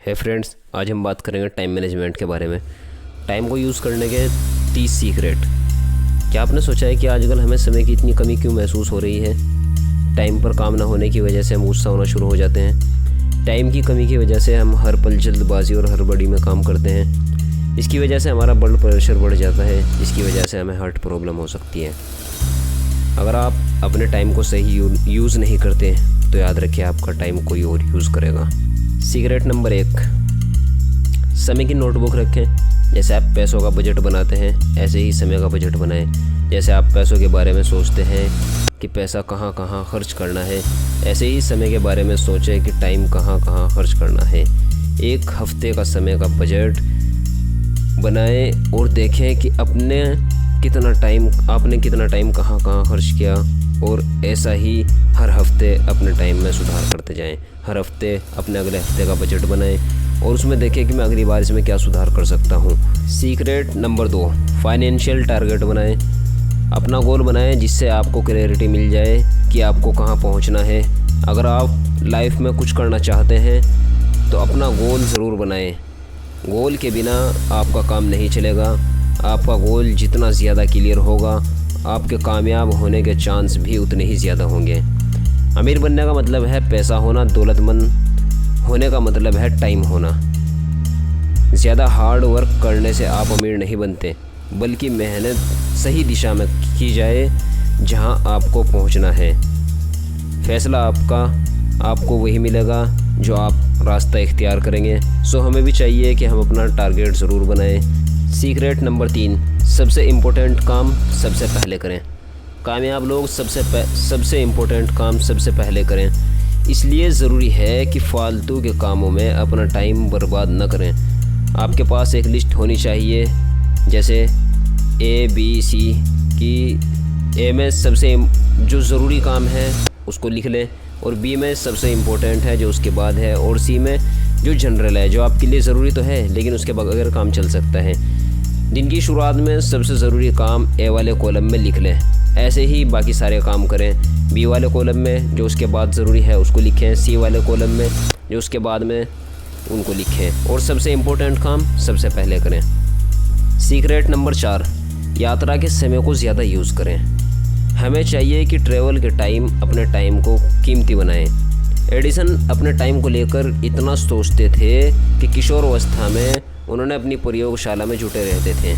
है फ्रेंड्स, आज हम बात करेंगे टाइम मैनेजमेंट के बारे में। टाइम को यूज़ करने के 30 सीक्रेट। क्या आपने सोचा है कि आजकल हमें समय की इतनी कमी क्यों महसूस हो रही है? टाइम पर काम ना होने की वजह से हम गुस्सा होना शुरू हो जाते हैं। टाइम की कमी की वजह से हम हर पल जल्दबाजी और हड़बड़ी में काम करते हैं। इसकी वजह से हमारा ब्लड प्रेशर बढ़ जाता है, जिसकी वजह से हमें हार्ट प्रॉब्लम हो सकती है। अगर आप अपने टाइम को सही यूज़ नहीं करते तो याद रखिए आपका टाइम कोई और यूज़ करेगा। सीक्रेट नंबर 1, समय की नोटबुक रखें। जैसे आप पैसों का बजट बनाते हैं, ऐसे ही समय का बजट बनाएं। जैसे आप पैसों के बारे में सोचते हैं कि पैसा कहाँ कहाँ खर्च करना है, ऐसे ही समय के बारे में सोचें कि टाइम कहाँ कहाँ खर्च करना है। एक हफ्ते का समय का बजट बनाएं और देखें कि आपने कितना टाइम कहाँ कहाँ खर्च किया, और ऐसा ही हर हफ्ते अपने टाइम में सुधार करते जाएं। हर हफ्ते अपने अगले हफ्ते का बजट बनाएं और उसमें देखें कि मैं अगली बार इसमें क्या सुधार कर सकता हूँ। सीक्रेट नंबर 2, फाइनेंशियल टारगेट बनाएं। अपना गोल बनाएं जिससे आपको क्लैरिटी मिल जाए कि आपको कहाँ पहुँचना है। अगर आप लाइफ में कुछ करना चाहते हैं तो अपना गोल ज़रूर बनाएं। गोल के बिना आपका काम नहीं चलेगा। आपका गोल जितना ज़्यादा क्लियर होगा, आपके कामयाब होने के चांस भी उतने ही ज़्यादा होंगे। अमीर बनने का मतलब है पैसा होना, दौलतमंद होने का मतलब है टाइम होना। ज़्यादा हार्ड वर्क करने से आप अमीर नहीं बनते, बल्कि मेहनत सही दिशा में की जाए जहां आपको पहुंचना है। फैसला आपको वही मिलेगा जो आप रास्ता इख्तियार करेंगे। सो हमें भी चाहिए कि हम अपना टारगेट ज़रूर बनाएं। सीक्रेट नंबर 3, सबसे इम्पोर्टेंट काम सबसे पहले करें। कामयाब लोग सबसे इम्पोर्टेंट काम सबसे पहले करें। इसलिए ज़रूरी है कि फालतू के कामों में अपना टाइम बर्बाद न करें। आपके पास एक लिस्ट होनी चाहिए, जैसे ABC की। ए में सबसे जो ज़रूरी काम है उसको लिख लें, और B में सबसे इम्पोर्टेंट है जो उसके बाद है, और C में जो जनरल है, जो आपके लिए ज़रूरी तो है लेकिन उसके बगैर काम चल सकता है। दिन की शुरुआत में सबसे ज़रूरी काम A वाले कॉलम में लिख लें। ऐसे ही बाकी सारे काम करें। B वाले कॉलम में जो उसके बाद ज़रूरी है उसको लिखें, C वाले कॉलम में जो उसके बाद में उनको लिखें, और सबसे इम्पोर्टेंट काम सबसे पहले करें। सीक्रेट नंबर 4, यात्रा के समय को ज़्यादा यूज़ करें। हमें चाहिए कि ट्रैवल के टाइम अपने टाइम को कीमती बनाएं। एडिसन अपने टाइम को लेकर इतना सोचते थे कि किशोरावस्था में उन्होंने अपनी प्रयोगशाला में जुटे रहते थे।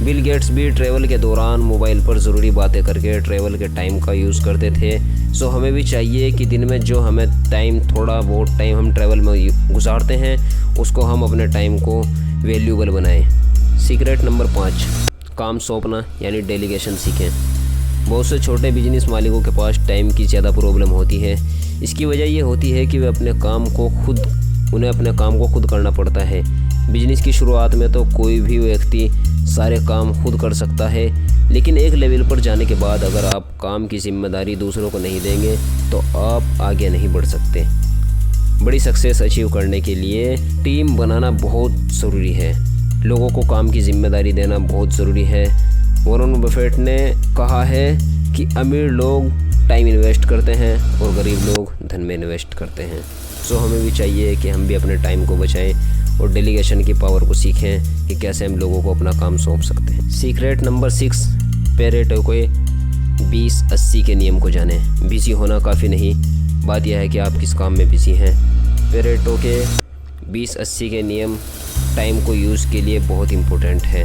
बिल गेट्स भी ट्रैवल के दौरान मोबाइल पर ज़रूरी बातें करके ट्रैवल के टाइम का यूज़ करते थे। सो हमें भी चाहिए कि दिन में जो हमें थोड़ा बहुत टाइम हम ट्रैवल में गुजारते हैं, उसको हम अपने टाइम को वैल्यूबल बनाएं। सीक्रेट नंबर 5, काम सौंपना यानी डेलीगेशन सीखें। बहुत से छोटे बिजनेस मालिकों के पास टाइम की ज़्यादा प्रॉब्लम होती है। इसकी वजह ये होती है कि उन्हें अपने काम को खुद करना पड़ता है। बिजनेस की शुरुआत में तो कोई भी व्यक्ति सारे काम खुद कर सकता है, लेकिन एक लेवल पर जाने के बाद अगर आप काम की जिम्मेदारी दूसरों को नहीं देंगे तो आप आगे नहीं बढ़ सकते। बड़ी सक्सेस अचीव करने के लिए टीम बनाना बहुत ज़रूरी है। लोगों को काम की जिम्मेदारी देना बहुत ज़रूरी है। वॉरेन बफेट ने कहा है कि अमीर लोग टाइम इन्वेस्ट करते हैं और गरीब लोग धन में इन्वेस्ट करते हैं। सो हमें भी चाहिए कि हम भी अपने टाइम को बचाएं और डेलीगेशन की पावर को सीखें कि कैसे हम लोगों को अपना काम सौंप सकते हैं। सीक्रेट नंबर 6, पेरेटो के 20-80 के नियम को जानें। बिजी होना काफ़ी नहीं, बात यह है कि आप किस काम में बिजी हैं। पेरेटो के 20-80 के नियम टाइम को यूज़ के लिए बहुत इम्पोर्टेंट है।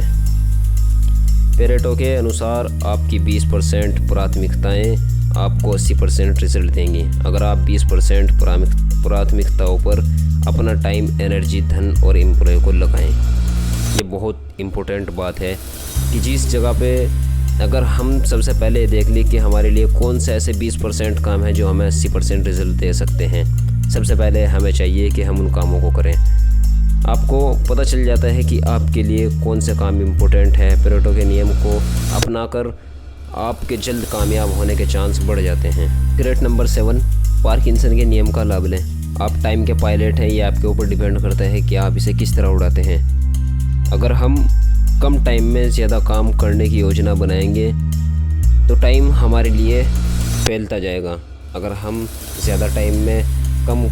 पेरेटो के अनुसार आपकी 20% प्राथमिकताएं आपको 80% रिजल्ट देंगी। अगर आप 20% प्राथमिकताओं पर अपना टाइम, एनर्जी, धन और एम्प्लॉय को लगाएं। ये बहुत इम्पोर्टेंट बात है कि जिस जगह पे अगर हम सबसे पहले देख लें कि हमारे लिए कौन से ऐसे 20% काम है जो हमें 80% रिजल्ट दे सकते हैं, सबसे पहले हमें चाहिए कि हम उन कामों को करें। आपको पता चल जाता है कि आपके लिए कौन से काम इम्पोर्टेंट है। पेरेटो के नियम को अपनाकर आपके जल्द कामयाब होने के चांस बढ़ जाते हैं। सीक्रेट नंबर 7, पार्किंसन के नियम का लाभ लें। आप टाइम के पायलट हैं, ये आपके ऊपर डिपेंड करता है कि आप इसे किस तरह उड़ाते हैं। अगर हम कम टाइम में ज़्यादा काम करने की योजना बनाएंगे तो टाइम हमारे लिए फैलता जाएगा। अगर हम ज़्यादा टाइम में कम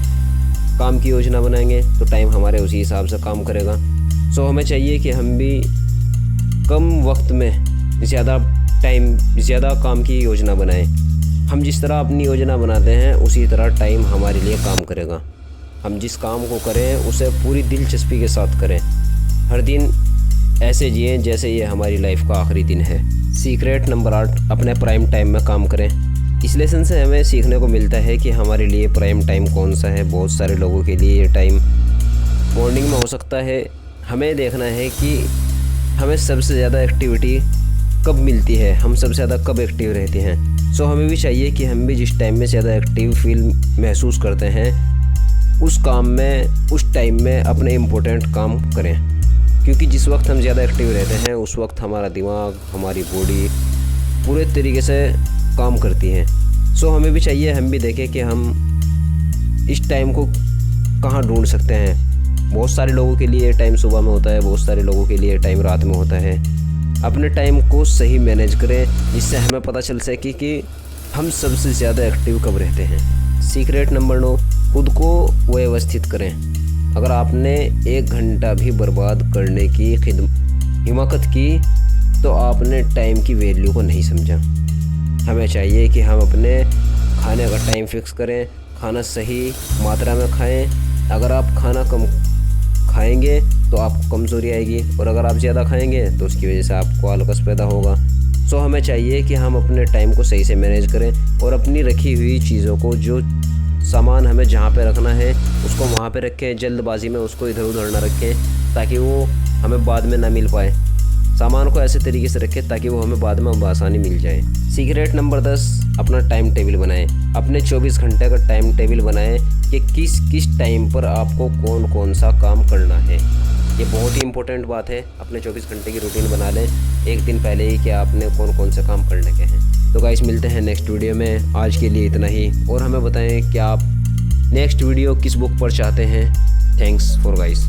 काम की योजना बनाएंगे तो टाइम हमारे उसी हिसाब से काम करेगा। सो हमें चाहिए कि हम भी कम वक्त में ज़्यादा काम की योजना बनाएं। हम जिस तरह अपनी योजना बनाते हैं उसी तरह टाइम हमारे लिए काम करेगा। हम जिस काम को करें उसे पूरी दिलचस्पी के साथ करें। हर दिन ऐसे जिएं जैसे ये हमारी लाइफ का आखिरी दिन है। सीक्रेट नंबर 8, अपने प्राइम टाइम में काम करें। इस लेसन से हमें सीखने को मिलता है कि हमारे लिए प्राइम टाइम कौन सा है। बहुत सारे लोगों के लिए ये टाइम मॉर्निंग में हो सकता है। हमें देखना है कि हमें सबसे ज़्यादा एक्टिविटी कब मिलती है, हम सबसे ज़्यादा कब एक्टिव रहते हैं। सो हमें भी चाहिए कि हम भी जिस टाइम में ज़्यादा एक्टिव फील महसूस करते हैं उस टाइम में अपने इम्पोर्टेंट काम करें, क्योंकि जिस वक्त हम ज़्यादा एक्टिव रहते हैं उस वक्त हमारा दिमाग, हमारी बॉडी पूरे तरीके से काम करती है। सो हमें भी चाहिए हम भी देखें कि हम इस टाइम को कहाँ ढूंढ सकते हैं। बहुत सारे लोगों के लिए टाइम सुबह में होता है, बहुत सारे लोगों के लिए टाइम रात में होता है। अपने टाइम को सही मैनेज करें जिससे हमें पता चल सके कि हम सबसे ज़्यादा एक्टिव कब रहते हैं। सीक्रेट नंबर 9, खुद को व्यवस्थित करें। अगर आपने 1 घंटा भी बर्बाद करने की हिम्मत की तो आपने टाइम की वैल्यू को नहीं समझा। हमें चाहिए कि हम अपने खाने का टाइम फिक्स करें, खाना सही मात्रा में खाएं। अगर आप खाना कम खाएंगे तो आपको कमज़ोरी आएगी, और अगर आप ज़्यादा खाएंगे तो उसकी वजह से आपको आलस पैदा होगा। सो हमें चाहिए कि हम अपने टाइम को सही से मैनेज करें और अपनी रखी हुई चीज़ों को, जो सामान हमें जहाँ पे रखना है उसको वहाँ पे रखें। जल्दबाजी में उसको इधर उधर ना रखें ताकि वो हमें बाद में ना मिल पाए। सामान को ऐसे तरीके से रखें ताकि वो हमें बाद में आसानी मिल जाए। सीक्रेट नंबर 10, अपना टाइम टेबल बनाएं। अपने 24 घंटे का टाइम टेबल बनाएं कि किस टाइम पर आपको कौन सा काम करना है। ये बहुत ही इंपॉर्टेंट बात है। अपने 24 घंटे की रूटीन बना लें एक दिन पहले ही कि आपने कौन से काम करने के हैं। तो गाइस मिलते हैं नेक्स्ट वीडियो में। आज के लिए इतना ही, और हमें बताएं कि आप नेक्स्ट वीडियो किस बुक पर चाहते हैं। Thanks for guys.